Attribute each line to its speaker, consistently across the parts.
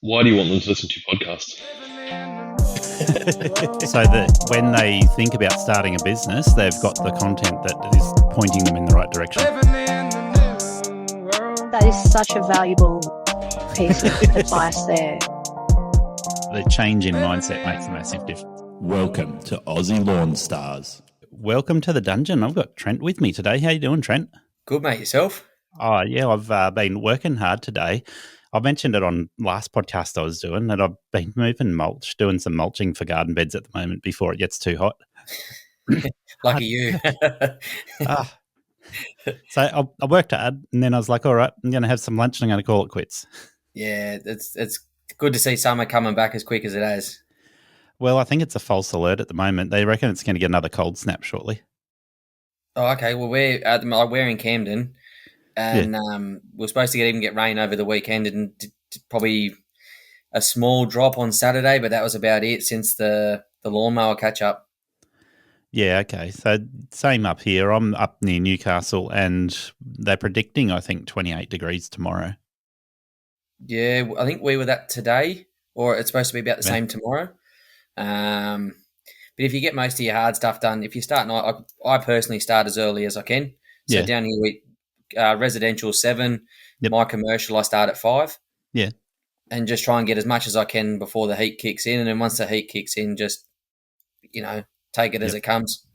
Speaker 1: Why do you want them to listen to your podcast?
Speaker 2: So that when they think about starting a business, they've got the content that is pointing them in the right direction.
Speaker 3: That is such a valuable piece of advice there.
Speaker 2: The change in mindset makes a massive difference.
Speaker 4: Welcome to Aussie Lawn Stars.
Speaker 2: Welcome to the dungeon. I've got Trent with me today. How you doing, Trent?
Speaker 5: Good, mate. Yourself?
Speaker 2: Oh, yeah, I've been working hard today. I mentioned it on last podcast I was doing that I've been moving mulch, doing some mulching for garden beds at the moment before it gets too hot.
Speaker 5: Lucky you.
Speaker 2: So I worked hard and then I was like, all right, I'm going to have some lunch and I'm going to call it quits.
Speaker 5: Yeah, it's good to see summer coming back as quick as it has.
Speaker 2: Well, I think it's a false alert at the moment. They reckon it's going to get another cold snap shortly.
Speaker 5: Oh, okay. Well, we're in Camden, and we're supposed to even get rain over the weekend, and probably a small drop on Saturday, but that was about it since the lawnmower catch up.
Speaker 2: Yeah, okay. So same up here. I'm up near Newcastle, and they're predicting, I think, 28 degrees tomorrow.
Speaker 5: Yeah, I think we were that today, or it's supposed to be about the same tomorrow. But if you get most of your hard stuff done, if you start, I personally start as early as I can. So down here, residential 7, my commercial I start at 5.
Speaker 2: Yeah,
Speaker 5: and just try and get as much as I can before the heat kicks in, and then once the heat kicks in, just take it as it comes.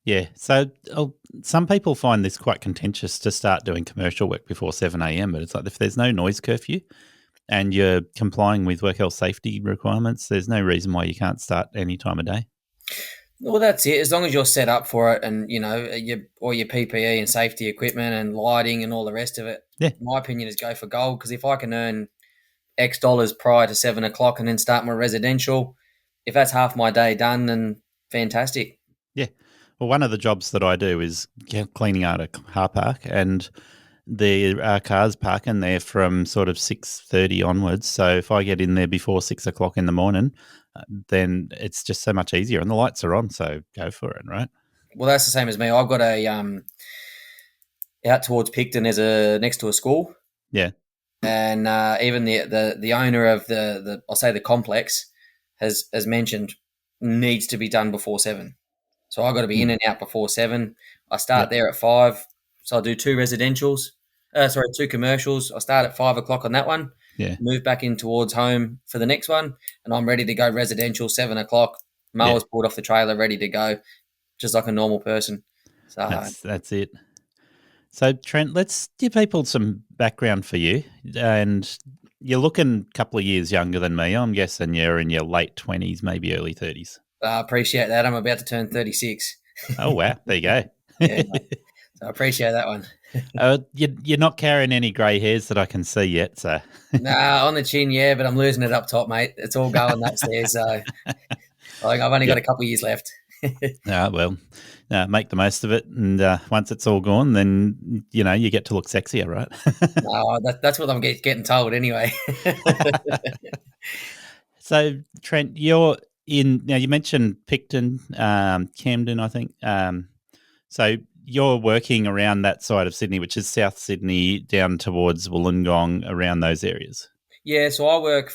Speaker 2: Yeah. So some people find this quite contentious to start doing commercial work before 7 a.m. But it's like if there's no noise curfew and you're complying with work health safety requirements, there's no reason why you can't start any time of day.
Speaker 5: Well, that's it. As long as you're set up for it and, all your PPE and safety equipment and lighting and all the rest of it, my opinion is go for gold, because if I can earn X dollars prior to 7 o'clock and then start my residential, if that's half my day done, then fantastic.
Speaker 2: Yeah. Well, one of the jobs that I do is cleaning out a car park, and there are cars parking there from sort of 6:30 onwards. So if I get in there before 6 o'clock in the morning, then it's just so much easier, and the lights are on. So go for it, right?
Speaker 5: Well, that's the same as me. I've got a out towards Picton. There's next to a school.
Speaker 2: Yeah,
Speaker 5: and even the owner of the complex has mentioned needs to be done before 7. So I've got to be in and out before 7. I start there at 5. So I'll do 2 commercials. I start at 5 o'clock on that one.
Speaker 2: Yeah.
Speaker 5: Move back in towards home for the next one, and I'm ready to go residential 7 o'clock. Mower's pulled off the trailer, ready to go, just like a normal person. So
Speaker 2: that's it. So Trent, let's give people some background for you. And you're looking a couple of years younger than me. I'm guessing you're in your late 20s, maybe early 30s.
Speaker 5: I appreciate that. I'm about to turn 36.
Speaker 2: Oh, wow. There you go.
Speaker 5: Yeah, so I appreciate that one.
Speaker 2: You're not carrying any grey hairs that I can see yet, so.
Speaker 5: Nah, on the chin, yeah, but I'm losing it up top, mate. It's all going upstairs, so I've only got a couple of years left.
Speaker 2: Make the most of it, and once it's all gone, then you get to look sexier, right?
Speaker 5: No, that's what I'm getting told anyway.
Speaker 2: So, Trent, you're in now. You mentioned Picton, Camden, I think. So you're working around that side of Sydney, which is South Sydney, down towards Wollongong, around those areas.
Speaker 5: Yeah, so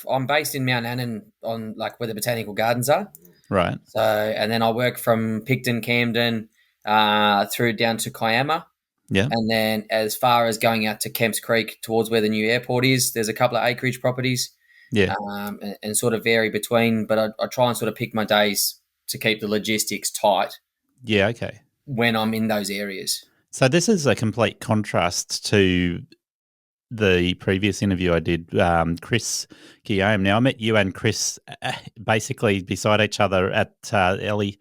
Speaker 5: I'm based in Mount Annan, on like where the botanical gardens are.
Speaker 2: Right.
Speaker 5: So, and then I work from Picton, Camden, through down to Kiama.
Speaker 2: Yeah.
Speaker 5: And then as far as going out to Kemps Creek towards where the new airport is, there's a couple of acreage properties.
Speaker 2: Yeah.
Speaker 5: And sort of vary between, but I try and sort of pick my days to keep the logistics tight.
Speaker 2: Yeah, okay.
Speaker 5: When I'm in those areas.
Speaker 2: So this is a complete contrast to the previous interview I did, Chris Guillaume. Now, I met you and Chris basically beside each other at Ellie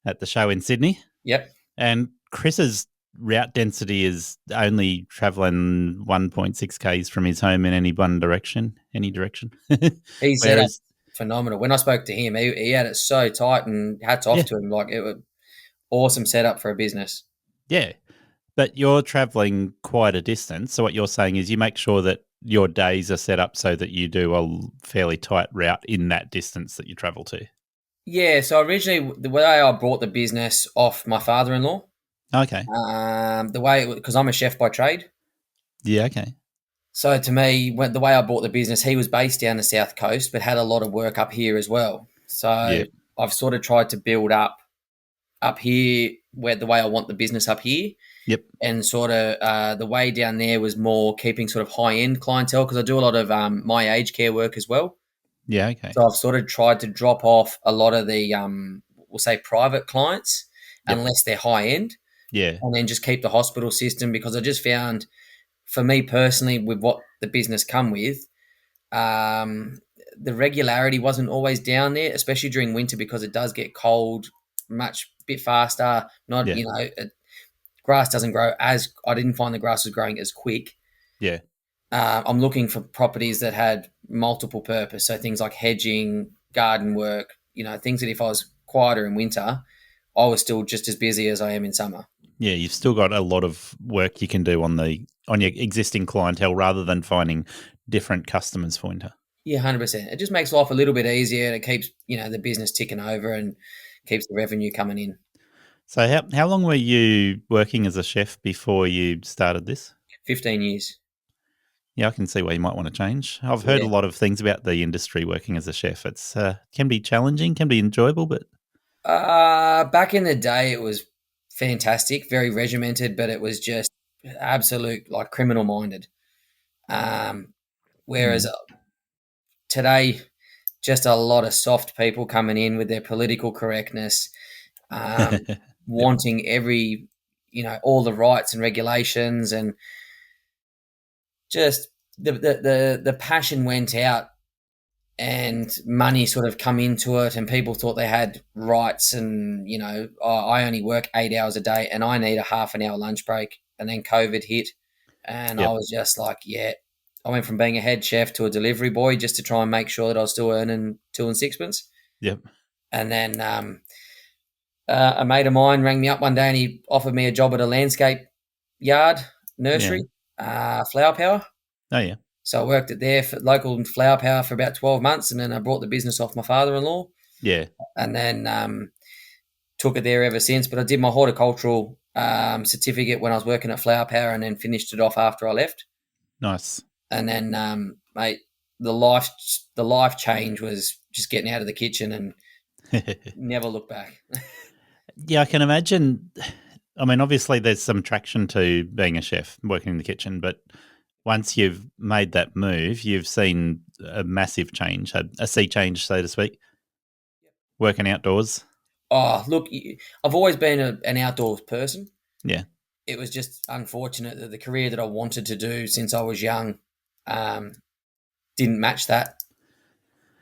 Speaker 2: at the show in Sydney.
Speaker 5: Yep.
Speaker 2: And Chris's route density is only travelling 1.6 Ks from his home in any direction.
Speaker 5: He said it's phenomenal. When I spoke to him, he had it so tight, and hats off to him. Like, it was awesome setup for a business.
Speaker 2: Yeah. But you're travelling quite a distance. So what you're saying is you make sure that your days are set up so that you do a fairly tight route in that distance that you travel to.
Speaker 5: Yeah. So originally, the way I brought the business off my father-in-law.
Speaker 2: Okay.
Speaker 5: Because I'm a chef by trade.
Speaker 2: Yeah. Okay.
Speaker 5: So to me, the way I bought the business, he was based down the South Coast, but had a lot of work up here as well. So I've sort of tried to build up here where the way I want the business up here.
Speaker 2: Yep.
Speaker 5: And sort of the way down there was more keeping sort of high-end clientele because I do a lot of my aged care work as well.
Speaker 2: Yeah, okay.
Speaker 5: So I've sort of tried to drop off a lot of the, we'll say, private clients, unless they're high-end.
Speaker 2: Yeah.
Speaker 5: And then just keep the hospital system because I just found, for me personally, with what the business come with, the regularity wasn't always down there, especially during winter because it does get cold much bit faster. Grass doesn't grow I didn't find the grass was growing as quick.
Speaker 2: Yeah.
Speaker 5: I'm looking for properties that had multiple purpose. So things like hedging, garden work, things that if I was quieter in winter, I was still just as busy as I am in summer.
Speaker 2: Yeah, you've still got a lot of work you can do on your existing clientele rather than finding different customers for winter.
Speaker 5: Yeah, 100%. It just makes life a little bit easier and it keeps, the business ticking over and keeps the revenue coming in.
Speaker 2: So how long were you working as a chef before you started this?
Speaker 5: 15 years.
Speaker 2: Yeah, I can see why you might want to change. I've heard a lot of things about the industry working as a chef. It's can be challenging, can be enjoyable, but
Speaker 5: back in the day it was fantastic, very regimented, but it was just absolute like criminal minded. Whereas today, just a lot of soft people coming in with their political correctness, wanting every, all the rights and regulations, and just the passion went out, and money sort of come into it, and people thought they had rights, and I only work 8 hours a day, and I need a half an hour lunch break, and then COVID hit, and I was just like, I went from being a head chef to a delivery boy just to try and make sure that I was still earning 2 and sixpence.
Speaker 2: Yep.
Speaker 5: And then a mate of mine rang me up one day and he offered me a job at a landscape yard nursery, Flower Power.
Speaker 2: Oh, yeah.
Speaker 5: So I worked at there for local Flower Power for about 12 months, and then I brought the business off my father-in-law.
Speaker 2: Yeah.
Speaker 5: And then took it there ever since. But I did my horticultural certificate when I was working at Flower Power and then finished it off after I left.
Speaker 2: Nice.
Speaker 5: And then, mate, the life change was just getting out of the kitchen and never look back.
Speaker 2: Yeah, I can imagine. I mean, obviously there's some traction to being a chef, working in the kitchen, but once you've made that move, you've seen a massive change, a sea change, so to speak, working outdoors.
Speaker 5: Oh, look, I've always been an outdoors person.
Speaker 2: Yeah.
Speaker 5: It was just unfortunate that the career that I wanted to do since I was young didn't match that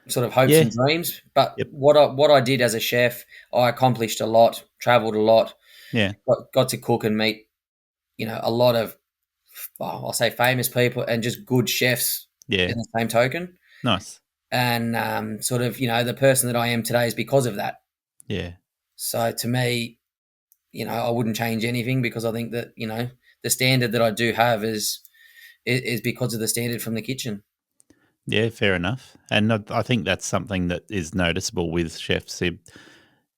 Speaker 5: sort of hopes and dreams. But what I did as a chef, I accomplished a lot, travelled a lot.
Speaker 2: Yeah.
Speaker 5: Got to cook and meet, a lot of, I'll say famous people and just good chefs in the same token.
Speaker 2: Nice.
Speaker 5: And sort of, the person that I am today is because of that.
Speaker 2: Yeah.
Speaker 5: So to me, I wouldn't change anything because I think that, the standard that I do have is because of the standard from the kitchen.
Speaker 2: Yeah, fair enough. And I think that's something that is noticeable with chefs.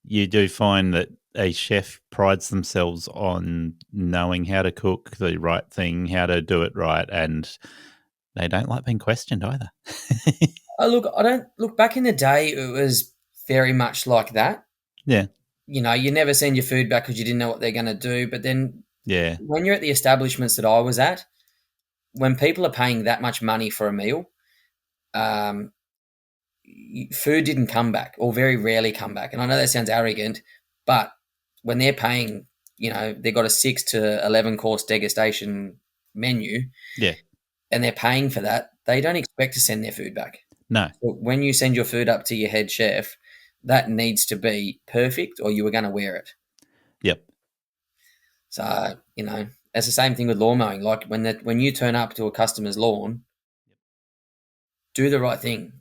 Speaker 2: You do find that a chef prides themselves on knowing how to cook the right thing, how to do it right, and they don't like being questioned either.
Speaker 5: I don't look back in the day. It was very much like that.
Speaker 2: Yeah.
Speaker 5: You never send your food back because you didn't know what they're going to do. But then when you're at the establishments that I was at, when people are paying that much money for a meal, food didn't come back or very rarely come back. And I know that sounds arrogant, but when they're paying, they've got a 6 to 11 course degustation menu, and they're paying for that, they don't expect to send their food back.
Speaker 2: No.
Speaker 5: So when you send your food up to your head chef, that needs to be perfect or you are going to wear it.
Speaker 2: Yep.
Speaker 5: So, it's the same thing with lawn mowing. Like when you turn up to a customer's lawn, do the right thing.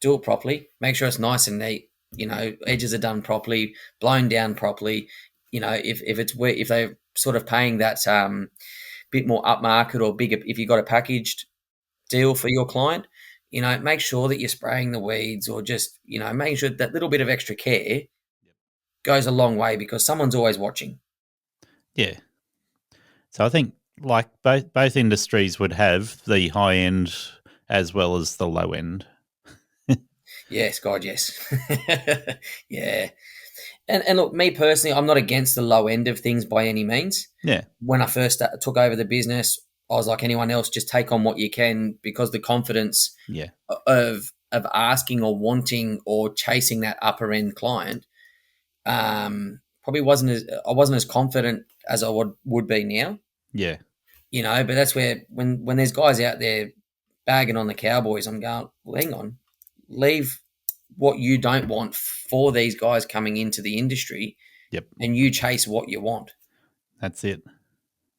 Speaker 5: Do it properly. Make sure it's nice and neat. Edges are done properly, blown down properly. If they're sort of paying that bit more upmarket or bigger, if you've got a packaged deal for your client, make sure that you're spraying the weeds or just, making sure that little bit of extra care goes a long way because someone's always watching.
Speaker 2: Yeah. So I think like both industries would have the high end as well as the low end.
Speaker 5: Yes, God, yes. Yeah. And look, me personally, I'm not against the low end of things by any means.
Speaker 2: Yeah.
Speaker 5: When I first took over the business, I was like anyone else, just take on what you can, because the confidence
Speaker 2: Yeah.
Speaker 5: of asking or wanting or chasing that upper end client probably I wasn't as confident as I would be now.
Speaker 2: Yeah.
Speaker 5: But that's where when there's guys out there bagging on the Cowboys, I'm going, well, hang on, leave what you don't want for these guys coming into the industry.
Speaker 2: Yep.
Speaker 5: And you chase what you want.
Speaker 2: That's it.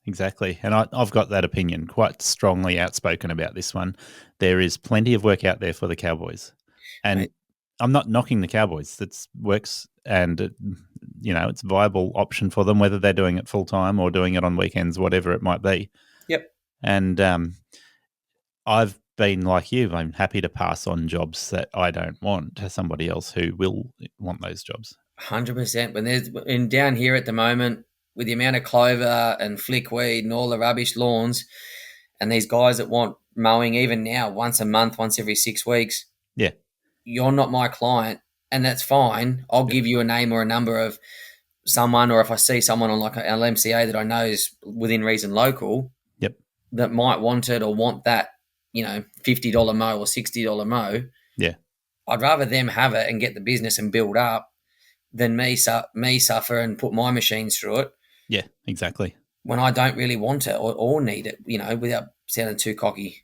Speaker 2: Exactly. And I've got that opinion, quite strongly outspoken about this one. There is plenty of work out there for the Cowboys. And
Speaker 5: Mate.
Speaker 2: I'm not knocking the Cowboys. That works, and it's a viable option for them, whether they're doing it full time or doing it on weekends, whatever it might be.
Speaker 5: Yep.
Speaker 2: And I've been like you. I'm happy to pass on jobs that I don't want to somebody else who will want those jobs.
Speaker 5: 100%. When down here at the moment, with the amount of clover and flickweed and all the rubbish lawns, and these guys that want mowing even now once a month, once every 6 weeks.
Speaker 2: Yeah.
Speaker 5: You're not my client, and that's fine. I'll give you a name or a number of someone, or if I see someone on like an LMCA that I know is within reason local,
Speaker 2: Yep,
Speaker 5: that might want it or want that, $50 mow or $60 mow.
Speaker 2: Yeah.
Speaker 5: I'd rather them have it and get the business and build up than me suffer and put my machines through it.
Speaker 2: Yeah, exactly.
Speaker 5: When I don't really want it or need it, without sounding too cocky.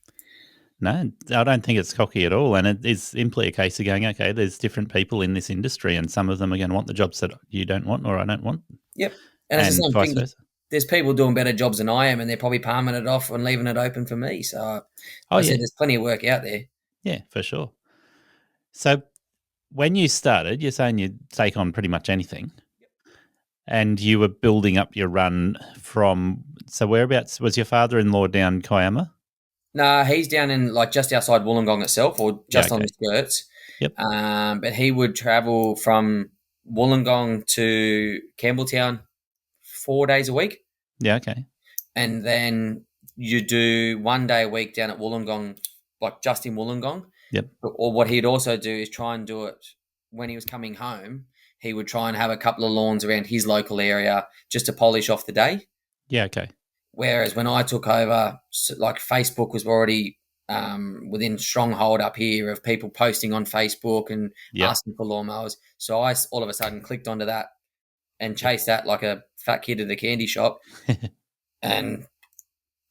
Speaker 2: No, I don't think it's cocky at all. And it is simply a case of going, okay, there's different people in this industry, and some of them are going to want the jobs that you don't want or I don't want.
Speaker 5: Yep. And it's the same
Speaker 2: vice
Speaker 5: thing.
Speaker 2: versa.
Speaker 5: There's people doing better jobs than I am, and they're probably palming it off and leaving it open for me. So I said there's plenty of work out there.
Speaker 2: Yeah, for sure. So when you started, you're saying you'd take on pretty much anything. And you were building up your run from, so whereabouts was your father-in-law down Kiama?
Speaker 5: No, he's down in just outside Wollongong itself, or just on the skirts.
Speaker 2: Yep.
Speaker 5: But he would travel from Wollongong to Campbelltown 4 days a week.
Speaker 2: Yeah, okay.
Speaker 5: And then you do 1 day a week down at Wollongong, like just in Wollongong.
Speaker 2: Yep.
Speaker 5: Or what he'd also do is try and do it when he was coming home. He would try and have a couple of lawns around his local area just to polish off the day.
Speaker 2: Yeah, okay.
Speaker 5: Whereas when I took over, like Facebook was already within stronghold up here of people posting on Facebook and asking for lawnmowers. So I all of a sudden clicked onto that and chased that like a fat kid at the candy shop and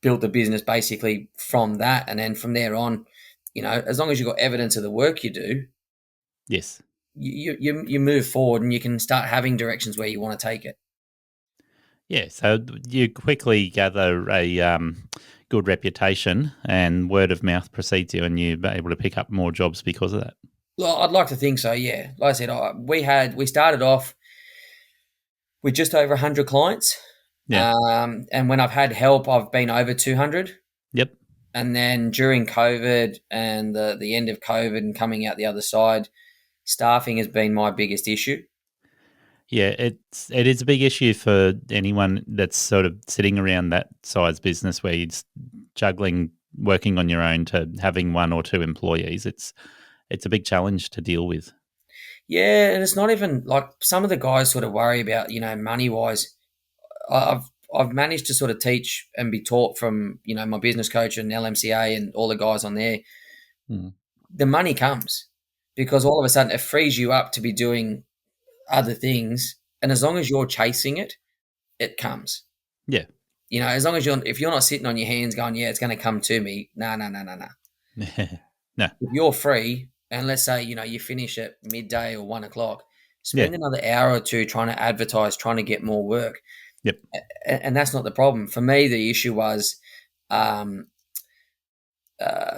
Speaker 5: built the business basically from that. And then from there on, as long as you've got evidence of the work you do,
Speaker 2: yes,
Speaker 5: you move forward and you can start having directions where you want to take it.
Speaker 2: Yeah, so you quickly gather a good reputation, and word of mouth precedes you, and you're able to pick up more jobs because of that.
Speaker 5: Well, I'd like to think so, yeah. Like I said, we started off with just over 100 clients.
Speaker 2: Yeah.
Speaker 5: And when I've had help, I've been over 200.
Speaker 2: Yep.
Speaker 5: And then during COVID and the end of COVID and coming out the other side, staffing has been my biggest issue.
Speaker 2: Yeah, it is a big issue for anyone that's sort of sitting around that size business where you're juggling working on your own to having one or two employees. It's a big challenge to deal with.
Speaker 5: Yeah, and it's not even like some of the guys sort of worry about, money wise. I've managed to sort of teach and be taught from, my business coach and LMCA and all the guys on there. The money comes because all of a sudden it frees you up to be doing other things. And as long as you're chasing it, it comes.
Speaker 2: Yeah.
Speaker 5: As long as if you're not sitting on your hands going, yeah, it's going to come to me. No.
Speaker 2: No.
Speaker 5: If you're free and let's say, you finish at midday or 1 o'clock, spend another hour or two trying to advertise, trying to get more work.
Speaker 2: Yep.
Speaker 5: And that's not the problem. For me, the issue was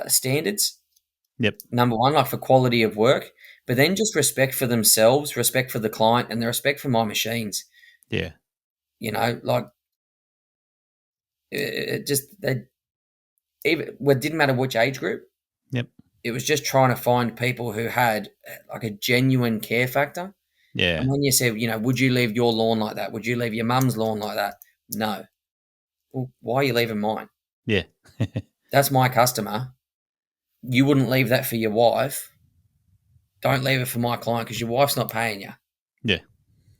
Speaker 5: standards.
Speaker 2: Yep.
Speaker 5: Number one, like for quality of work, but then just respect for themselves, respect for the client, and the respect for my machines.
Speaker 2: Yeah.
Speaker 5: Like it didn't matter which age group.
Speaker 2: Yep.
Speaker 5: It was just trying to find people who had like a genuine care factor.
Speaker 2: Yeah.
Speaker 5: And when you said, would you leave your lawn like that? Would you leave your mum's lawn like that? No. Well, why are you leaving mine?
Speaker 2: Yeah.
Speaker 5: That's my customer. You wouldn't leave that for your wife. Don't leave it for my client because your wife's not paying you.
Speaker 2: Yeah.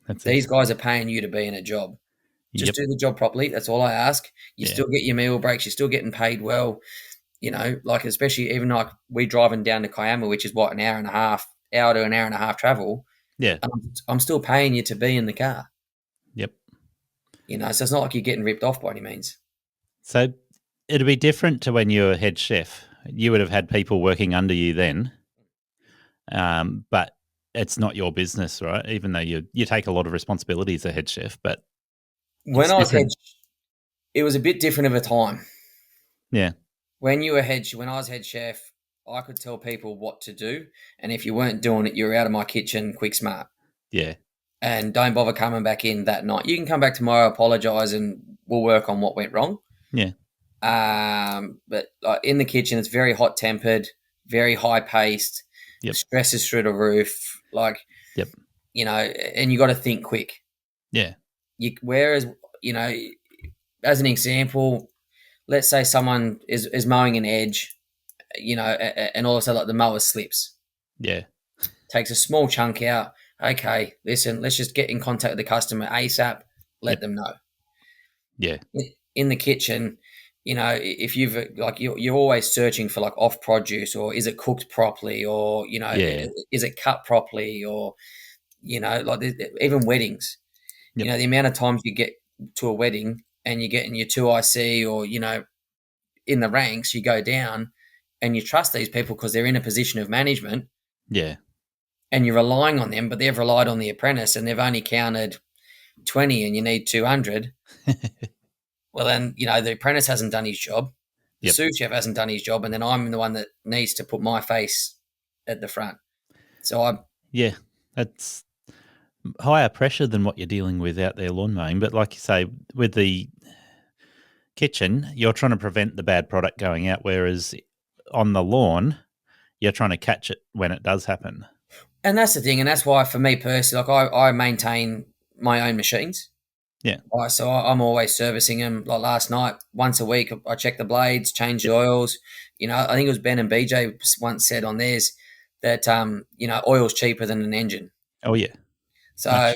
Speaker 2: That's
Speaker 5: These
Speaker 2: it.
Speaker 5: guys are paying you to be in a job. Just
Speaker 2: Yep.
Speaker 5: do the job properly. That's all I ask. You still get your meal breaks. You're still getting paid well. You know, like especially even like we driving down to Kiama, which is what, an hour to an hour and a half travel.
Speaker 2: Yeah.
Speaker 5: I'm still paying you to be in the car.
Speaker 2: Yep.
Speaker 5: You know, so it's not like you're getting ripped off by any means.
Speaker 2: So it'd be different to when you were head chef. You would have had people working under you then, but it's not your business, right? Even though you take a lot of responsibility as a head chef, but
Speaker 5: When
Speaker 2: it's
Speaker 5: I was
Speaker 2: different.
Speaker 5: it was a bit different of a time.
Speaker 2: Yeah.
Speaker 5: When I was head chef, I could tell people what to do, and if you weren't doing it, you're out of my kitchen, quick smart.
Speaker 2: Yeah.
Speaker 5: And don't bother coming back in that night. You can come back tomorrow, apologise, and we'll work on what went wrong.
Speaker 2: Yeah.
Speaker 5: But in the kitchen, it's very hot tempered, very high paced.
Speaker 2: Yep.
Speaker 5: Stress is through the roof.
Speaker 2: Yep.
Speaker 5: You know, and you got to think quick.
Speaker 2: Yeah.
Speaker 5: Whereas, you know, as an example, let's say someone is mowing an edge, you know, and all of a sudden like the mower slips.
Speaker 2: Yeah.
Speaker 5: Takes a small chunk out. Okay, listen, let's just get in contact with the customer ASAP. Let them know.
Speaker 2: Yeah.
Speaker 5: In the kitchen, you know, if you've like you're always searching for like off produce, or is it cooked properly, or you know, is it cut properly, or you know, like even weddings.
Speaker 2: Yep.
Speaker 5: You know, the amount of times you get to a wedding and you're getting your 2IC, or you know, in the ranks, you go down and you trust these people because they're in a position of management.
Speaker 2: Yeah.
Speaker 5: And you're relying on them, but they've relied on the apprentice and they've only counted 20 and you need 200. Well, then, you know, the apprentice hasn't done his job. The sous chef hasn't done his job. And then I'm the one that needs to put my face at the front. So
Speaker 2: that's higher pressure than what you're dealing with out there lawn mowing. But like you say, with the kitchen, you're trying to prevent the bad product going out, whereas on the lawn, you're trying to catch it when it does happen.
Speaker 5: And that's the thing, and that's why for me personally, like I maintain my own machines.
Speaker 2: Yeah.
Speaker 5: So I'm always servicing them. Like last night, once a week, I check the blades, change the oils. You know, I think it was Ben and BJ once said on theirs that you know, oil's cheaper than an engine.
Speaker 2: Oh yeah.
Speaker 5: So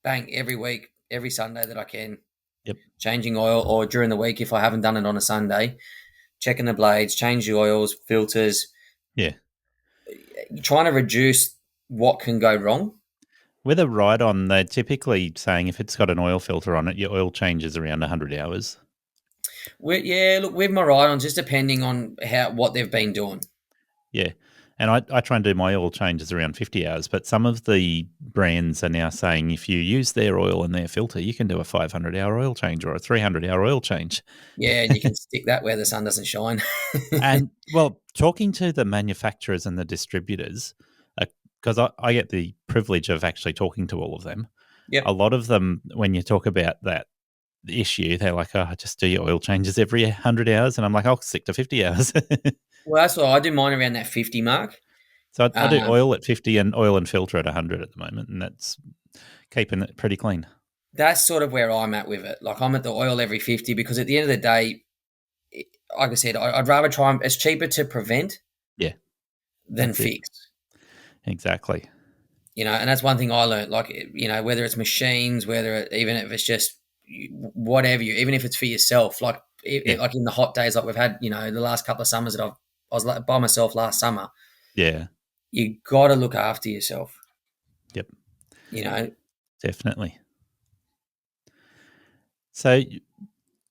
Speaker 5: bang, every week, every Sunday that I can.
Speaker 2: Yep.
Speaker 5: Changing oil, or during the week if I haven't done it on a Sunday, checking the blades, change the oils, filters.
Speaker 2: Yeah.
Speaker 5: You're trying to reduce what can go wrong.
Speaker 2: With a ride-on, they're typically saying if it's got an oil filter on it, your oil changes around 100 hours.
Speaker 5: Look, with my ride-ons, just depending on what they've been doing.
Speaker 2: Yeah. And I try and do my oil changes around 50 hours, but some of the brands are now saying if you use their oil and their filter, you can do a 500-hour oil change or a 300-hour oil change.
Speaker 5: Yeah, and you can stick that where the sun doesn't shine.
Speaker 2: And, well, talking to the manufacturers and the distributors, because I get the privilege of actually talking to all of them.
Speaker 5: Yep.
Speaker 2: A lot of them, when you talk about that issue, they're like, oh, just do your oil changes every 100 hours. And I'm like, I'll stick to 50 hours.
Speaker 5: Well, that's what I do mine around that 50 mark.
Speaker 2: So I do oil at 50 and oil and filter at 100 at the moment, and that's keeping it pretty clean.
Speaker 5: That's sort of where I'm at with it. Like I'm at the oil every 50 because at the end of the day, like I said, I'd rather try. It's cheaper to prevent than fix.
Speaker 2: Exactly.
Speaker 5: You know, and that's one thing I learned. Like, you know, whether it's machines, even if it's just whatever even if it's for yourself, like like in the hot days, like we've had, you know, the last couple of summers that I was by myself last summer.
Speaker 2: Yeah.
Speaker 5: You got to look after yourself.
Speaker 2: Yep.
Speaker 5: You know,
Speaker 2: definitely. So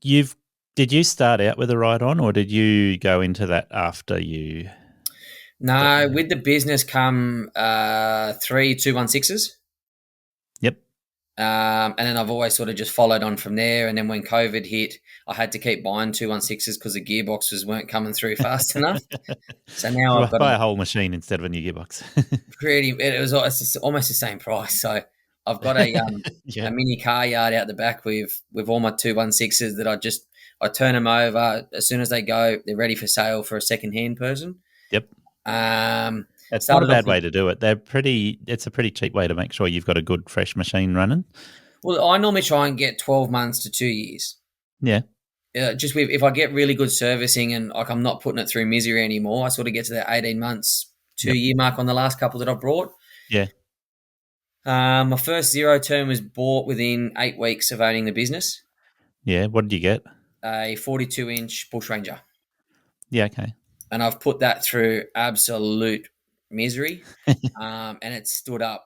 Speaker 2: did you start out with a ride-on, or did you go into that after you?
Speaker 5: No, with the business come 3 216s.
Speaker 2: Yep.
Speaker 5: And then I've always sort of just followed on from there. And then when COVID hit, I had to keep buying 216s because the gearboxes weren't coming through fast enough. So now I've got
Speaker 2: buy a whole machine instead of a new gearbox.
Speaker 5: It's almost the same price. So I've got a mini car yard out the back with all my 216s that I turn them over as soon as they go. They're ready for sale for a second-hand person.
Speaker 2: Yep.
Speaker 5: It's
Speaker 2: not a bad way to do it. It's a pretty cheap way to make sure you've got a good fresh machine running.
Speaker 5: Well, I normally try and get 12 months to 2 years.
Speaker 2: Yeah.
Speaker 5: just if I get really good servicing and like I'm not putting it through misery anymore, I sort of get to that 18 months, 2-year mark on the last couple that I've brought.
Speaker 2: Yeah.
Speaker 5: My first zero term was bought within 8 weeks of owning the business.
Speaker 2: Yeah. What did you get?
Speaker 5: A 42-inch Bushranger.
Speaker 2: Yeah. Okay.
Speaker 5: And I've put that through absolute misery, and it stood up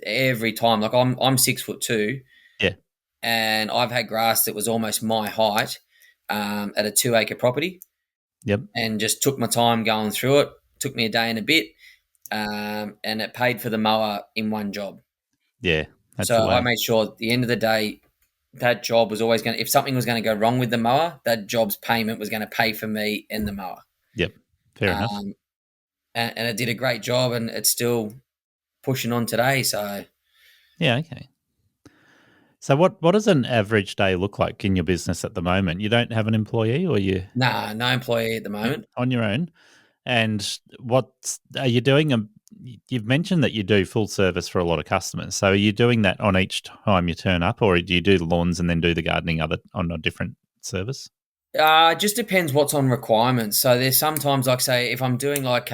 Speaker 5: every time. Like I'm 6'2".
Speaker 2: Yeah.
Speaker 5: And I've had grass that was almost my height at a 2-acre property.
Speaker 2: Yep.
Speaker 5: And just took my time going through it. Took me a day and a bit, and it paid for the mower in one job.
Speaker 2: Yeah. That's the
Speaker 5: So
Speaker 2: way.
Speaker 5: I made sure at the end of the day, that job was always going to, if something was going to go wrong with the mower, that job's payment was going to pay for me and the mower.
Speaker 2: Yep. Fair enough.
Speaker 5: And it did a great job, and it's still pushing on today. So
Speaker 2: Yeah. Okay. So what does an average day look like in your business at the moment? You don't have an employee, or you
Speaker 5: no employee at the moment.
Speaker 2: on your own? And what are you doing? You've mentioned that you do full service for a lot of customers. So are you doing that on each time you turn up, or do you do the lawns and then do the gardening on a different service?
Speaker 5: Just depends what's on requirements. So there's sometimes, like say, if I'm doing like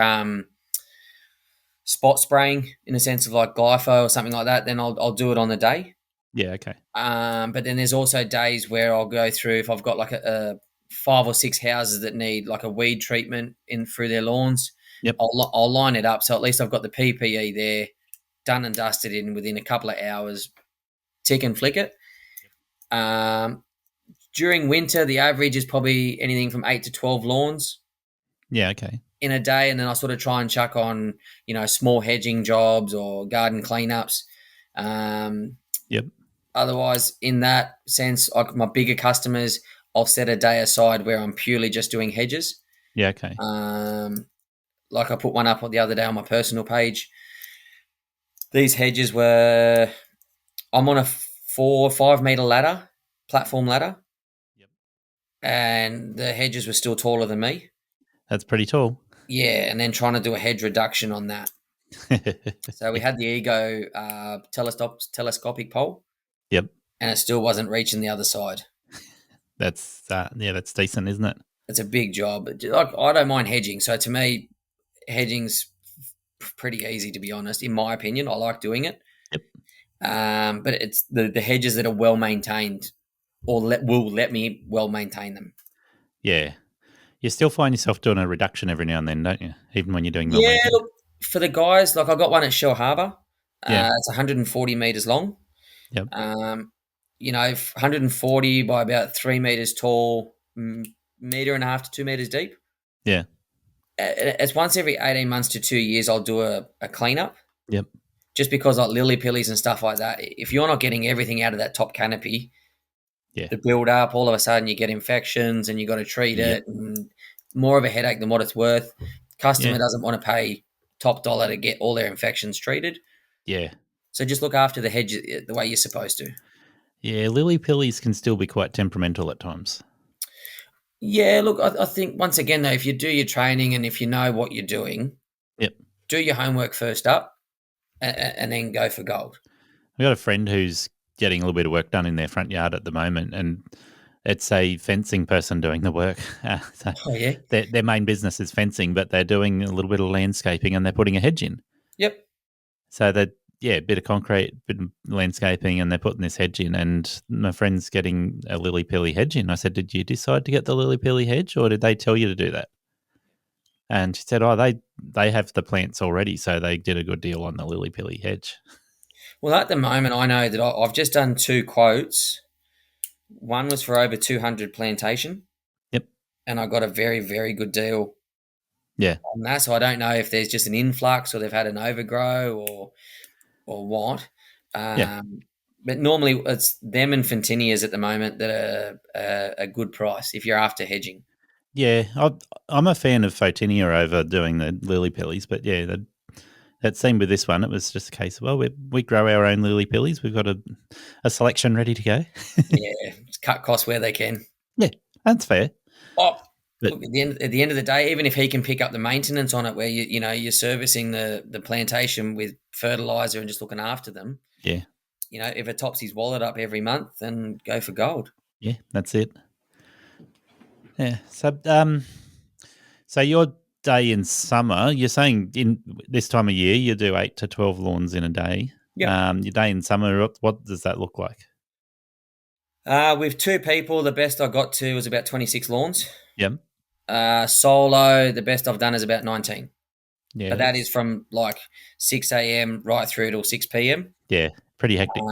Speaker 5: spot spraying in a sense of like glypho or something like that, then I'll do it on the day.
Speaker 2: Yeah. Okay.
Speaker 5: But then there's also days where I'll go through, if I've got like a 5 or 6 houses that need like a weed treatment in through their lawns.
Speaker 2: Yep.
Speaker 5: I'll line it up so at least I've got the PPE there, done and dusted in within a couple of hours. Tick and flick it. During winter, the average is probably anything from 8 to 12 lawns.
Speaker 2: Yeah. Okay.
Speaker 5: In a day, and then I sort of try and chuck on, small hedging jobs or garden cleanups.
Speaker 2: Yep.
Speaker 5: Otherwise, in that sense, like my bigger customers, I'll set a day aside where I'm purely just doing hedges.
Speaker 2: Yeah. Okay.
Speaker 5: Like I put one up the other day on my personal page. These hedges were, I'm on a 4 or 5 meter ladder, platform ladder.
Speaker 2: Yep.
Speaker 5: And the hedges were still taller than me.
Speaker 2: That's pretty tall.
Speaker 5: Yeah, and then trying to do a hedge reduction on that. So we had the Ego telescopic pole.
Speaker 2: Yep.
Speaker 5: And it still wasn't reaching the other side.
Speaker 2: That's decent, isn't it?
Speaker 5: It's a big job. I don't mind hedging. So to me, hedging's pretty easy, to be honest. In my opinion, I like doing it.
Speaker 2: Yep.
Speaker 5: But it's the hedges that are well maintained, or will let me well maintain them.
Speaker 2: Yeah. You still find yourself doing a reduction every now and then, don't you? Even when you're doing well
Speaker 5: Yeah,
Speaker 2: maintained.
Speaker 5: look, for the guys, like I got one at Shell Harbour.
Speaker 2: Yeah.
Speaker 5: It's 140 metres long.
Speaker 2: Yep.
Speaker 5: 140 by about 3 metres tall, metre and a half to 2 metres deep.
Speaker 2: Yeah.
Speaker 5: It's once every 18 months to 2 years I'll do a cleanup.
Speaker 2: Yep.
Speaker 5: Just because like lily pillies and stuff like that, if you're not getting everything out of that top canopy, the build up, all of a sudden you get infections and you got to treat it, and more of a headache than what it's worth. Customer doesn't want to pay top dollar to get all their infections treated.
Speaker 2: Yeah.
Speaker 5: So just look after the hedge the way you're supposed to.
Speaker 2: Yeah, lily pillies can still be quite temperamental at times.
Speaker 5: Yeah, look, I think once again though, if you do your training and if you know what you're doing, do your homework first up, and then go for gold.
Speaker 2: I've got a friend who's getting a little bit of work done in their front yard at the moment, and it's a fencing person doing the work. So their main business is fencing, but they're doing a little bit of landscaping and they're putting a hedge in.
Speaker 5: Yep.
Speaker 2: So a bit of concrete, bit of landscaping, and they're putting this hedge in. And my friend's getting a lily pilly hedge in. I said, "Did you decide to get the lily pilly hedge, or did they tell you to do that?" And she said, "Oh, they have the plants already, so they did a good deal on the lily pilly hedge."
Speaker 5: Well, at the moment, I know that I've just done 2 quotes. One was for over 200 plantation.
Speaker 2: Yep.
Speaker 5: And I got a very, very good deal.
Speaker 2: Yeah.
Speaker 5: On that, so I don't know if there's just an influx or they've had an overgrow or what. But normally it's them and Fintinias at the moment that are a good price if you're after hedging.
Speaker 2: Yeah, I'm a fan of Photinia over doing the lily pillies, but that seemed with this one, it was just a case of, well, we grow our own lily pillies. We've got a selection ready to go.
Speaker 5: Just cut costs where they can.
Speaker 2: Yeah, that's fair.
Speaker 5: Look, at the end of the day, even if he can pick up the maintenance on it, where you're servicing the plantation with fertilizer and just looking after them.
Speaker 2: Yeah.
Speaker 5: If it tops his wallet up every month, then go for gold.
Speaker 2: Yeah, that's it. Yeah. So your day in summer, you're saying in this time of year you do 8 to 12 lawns in a day.
Speaker 5: Yeah.
Speaker 2: Your day in summer, what does that look like?
Speaker 5: With 2 people, the best I got to was about 26 lawns.
Speaker 2: Yep.
Speaker 5: Solo, the best I've done is about 19.
Speaker 2: Yeah.
Speaker 5: But that is from like 6 a.m. right through till 6 p.m.
Speaker 2: Yeah. Pretty hectic.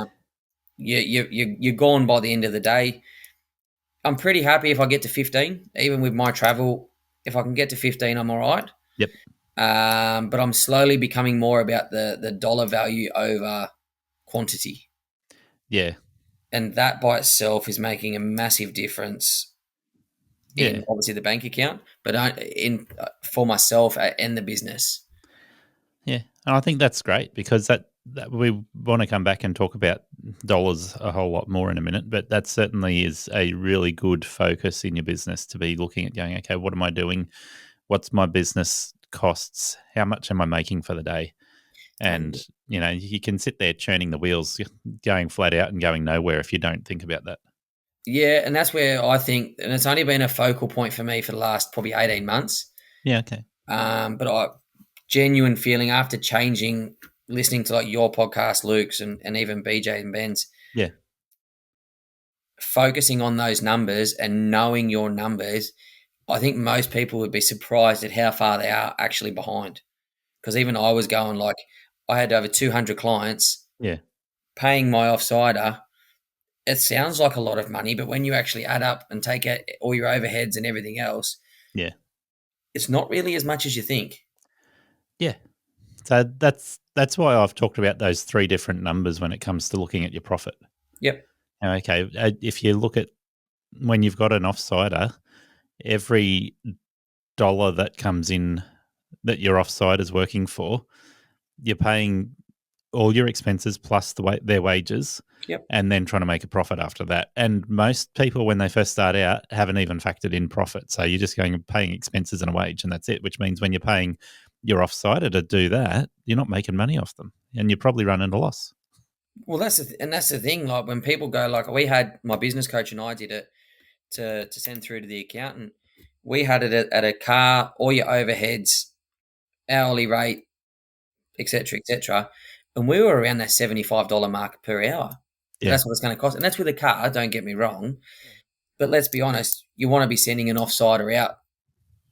Speaker 5: You're gone by the end of the day. I'm pretty happy if I get to 15, even with my travel. If I can get to 15, I'm all right.
Speaker 2: Yep.
Speaker 5: But I'm slowly becoming more about the dollar value over quantity.
Speaker 2: Yeah.
Speaker 5: And that by itself is making a massive difference in obviously the bank account, but for myself and the business.
Speaker 2: Yeah. And I think that's great because that we want to come back and talk about dollars a whole lot more in a minute, but that certainly is a really good focus in your business to be looking at going, okay, what am I doing? What's my business costs? How much am I making for the day? And, you can sit there churning the wheels, going flat out and going nowhere if you don't think about that.
Speaker 5: Yeah, and that's where I think, and it's only been a focal point for me for the last probably 18 months.
Speaker 2: Yeah, okay.
Speaker 5: But I genuine feeling after changing, listening to like your podcast, Luke's, and even BJ and Ben's.
Speaker 2: Yeah.
Speaker 5: Focusing on those numbers and knowing your numbers, I think most people would be surprised at how far they are actually behind. Because even I was going like, I had over 200 clients.
Speaker 2: Yeah.
Speaker 5: Paying my offsider, it sounds like a lot of money, but when you actually add up and take out all your overheads and everything else,
Speaker 2: yeah,
Speaker 5: it's not really as much as you think.
Speaker 2: Yeah. So that's why I've talked about those 3 different numbers when it comes to looking at your profit.
Speaker 5: Yep.
Speaker 2: Okay, if you look at when you've got an offsider, every dollar that comes in that your offside is working for, you're paying all your expenses plus their wages,
Speaker 5: Yep.
Speaker 2: and then trying to make a profit after that. And most people, when they first start out, haven't even factored in profit. So you're just going and paying expenses and a wage, and that's it, which means when you're paying your offsider to do that, you're not making money off them, and you're probably running a loss.
Speaker 5: Well, that's the thing. Like when people go, like we had my business coach and I did it to send through to the accountant. We had it at a car, all your overheads, hourly rate, etc., and we were around that $75 mark per hour.
Speaker 2: Yeah.
Speaker 5: That's what it's going to cost, and that's with a car. Don't get me wrong, but let's be honest. You want to be sending an offsider out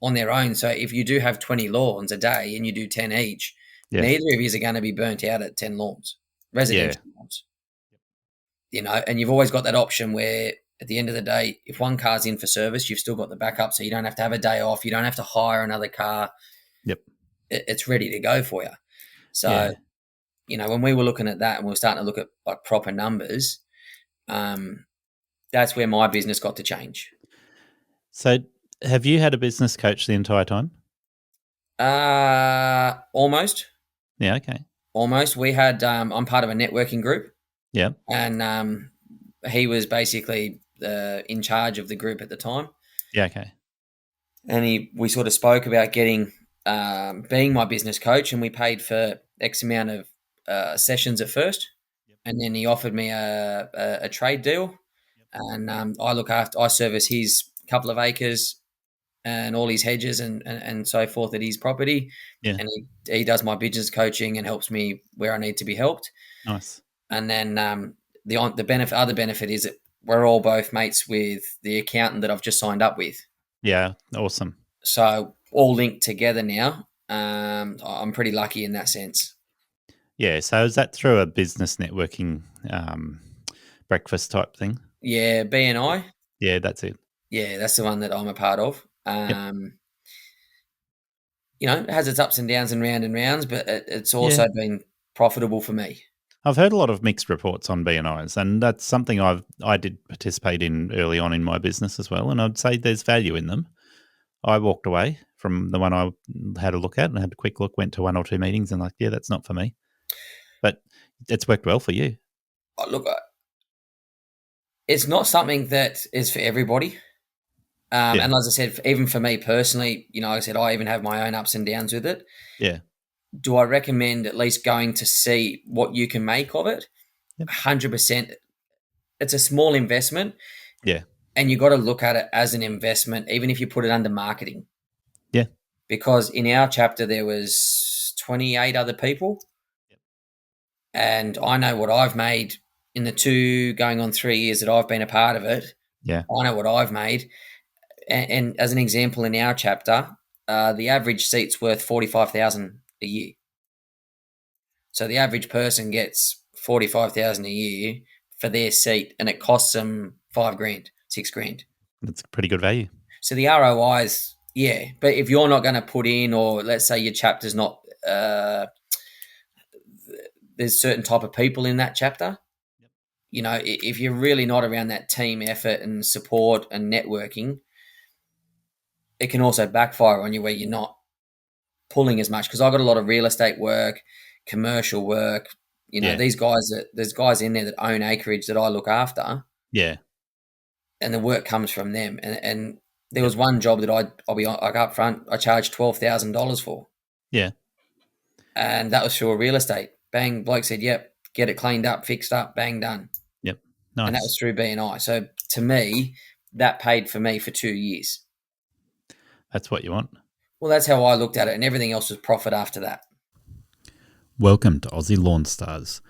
Speaker 5: on their own. So if you do have 20 lawns a day and you do 10 each, neither of you are going to be burnt out at 10 lawns, residential lawns. And you've always got that option where at the end of the day, if one car's in for service, you've still got the backup. So you don't have to have a day off. You don't have to hire another car.
Speaker 2: Yep.
Speaker 5: It's ready to go for you. So, when we were looking at that and we were starting to look at like proper numbers, that's where my business got to change.
Speaker 2: So have you had a business coach the entire time?
Speaker 5: Almost.
Speaker 2: Yeah, okay.
Speaker 5: Almost. We had, I'm part of a networking group.
Speaker 2: Yeah.
Speaker 5: And he was basically in charge of the group at the time.
Speaker 2: Yeah, okay.
Speaker 5: And we sort of spoke about getting, being my business coach, and we paid for X amount of sessions at first. Yep. And then he offered me a trade deal. Yep. And I service his couple of acres and all his hedges and so forth at his property.
Speaker 2: Yeah.
Speaker 5: And he does my business coaching and helps me where I need to be helped.
Speaker 2: Nice.
Speaker 5: And then the other benefit is that we're all both mates with the accountant that I've just signed up with.
Speaker 2: Yeah, awesome.
Speaker 5: So all linked together now. I'm pretty lucky in that sense.
Speaker 2: Yeah, so is that through a business networking breakfast type thing?
Speaker 5: Yeah, BNI.
Speaker 2: Yeah, that's it.
Speaker 5: Yeah, that's the one that I'm a part of.
Speaker 2: Yep.
Speaker 5: It has its ups and downs and rounds, but it's also been profitable for me.
Speaker 2: I've heard a lot of mixed reports on BNIs, and that's something I did participate in early on in my business as well, and I'd say there's value in them. I walked away from the one I had a look at and had a quick look, went to 1 or 2 meetings and like, yeah, that's not for me. But it's worked well for you.
Speaker 5: Look, it's not something that is for everybody. And as I said, even for me personally, I said I even have my own ups and downs with it.
Speaker 2: Yeah.
Speaker 5: Do I recommend at least going to see what you can make of it? 100%. It's a small investment.
Speaker 2: Yeah.
Speaker 5: And you got to look at it as an investment, even if you put it under marketing.
Speaker 2: Yeah.
Speaker 5: Because in our chapter, there was 28 other people. And I know what I've made in the 2 going on 3 years that I've been a part of it.
Speaker 2: Yeah.
Speaker 5: I know what I've made. And as an example, in our chapter, the average seat's worth $45,000 a year. So the average person gets $45,000 a year for their seat, and it costs them $5,000, $6,000.
Speaker 2: That's pretty good value.
Speaker 5: So the ROI is, yeah. But if you're not going to put in, or let's say your chapter's not, there's certain type of people in that chapter. You know, if you're really not around that team effort and support and networking, it can also backfire on you where you're not pulling as much. Because I've got a lot of real estate work, commercial work. You know, there's guys in there that own acreage that I look after.
Speaker 2: Yeah.
Speaker 5: And the work comes from them. And there was one job that I'll be like up front, I charged $12,000 for.
Speaker 2: Yeah.
Speaker 5: And that was through a real estate. Bang, bloke said, yep, get it cleaned up, fixed up, bang, done.
Speaker 2: Yep. Nice.
Speaker 5: And that was through BNI. So to me, that paid for me for 2 years.
Speaker 2: That's what you want.
Speaker 5: Well, that's how I looked at it, and everything else was profit after that.
Speaker 2: Welcome to Aussie Lawn Stars.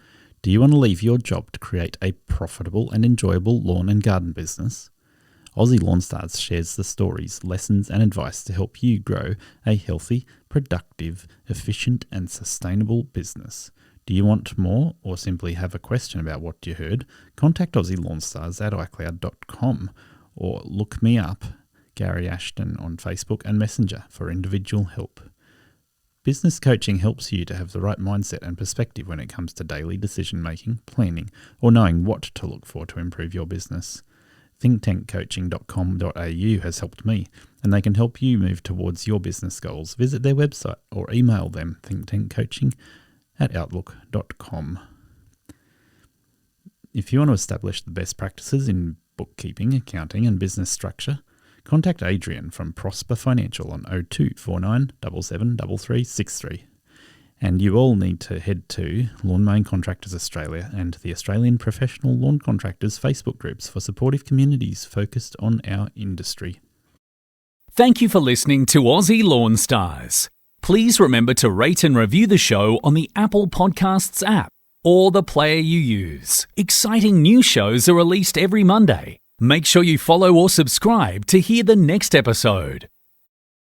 Speaker 2: Do you want to leave your job to create a profitable and enjoyable lawn and garden business? Aussie Lawn Stars shares the stories, lessons and advice to help you grow a healthy, productive, efficient and sustainable business. Do you want more or simply have a question about what you heard? Contact Aussie Lawn Stars at iCloud.com or look me up, Gary Ashton, on Facebook and Messenger for individual help. Business coaching helps you to have the right mindset and perspective when it comes to daily decision-making, planning, or knowing what to look for to improve your business. thinktankcoaching.com.au has helped me, and they can help you move towards your business goals. Visit their website or email them, thinktankcoaching@outlook.com. If you want to establish the best practices in bookkeeping, accounting, and business structure, contact Adrian from Prosper Financial on 0249 773363. And you all need to head to Lawn Mowing Contractors Australia and the Australian Professional Lawn Contractors Facebook groups for supportive communities focused on our industry.
Speaker 6: Thank you for listening to Aussie Lawn Stars. Please remember to rate and review the show on the Apple Podcasts app or the player you use. Exciting new shows are released every Monday. Make sure you follow or subscribe to hear the next episode.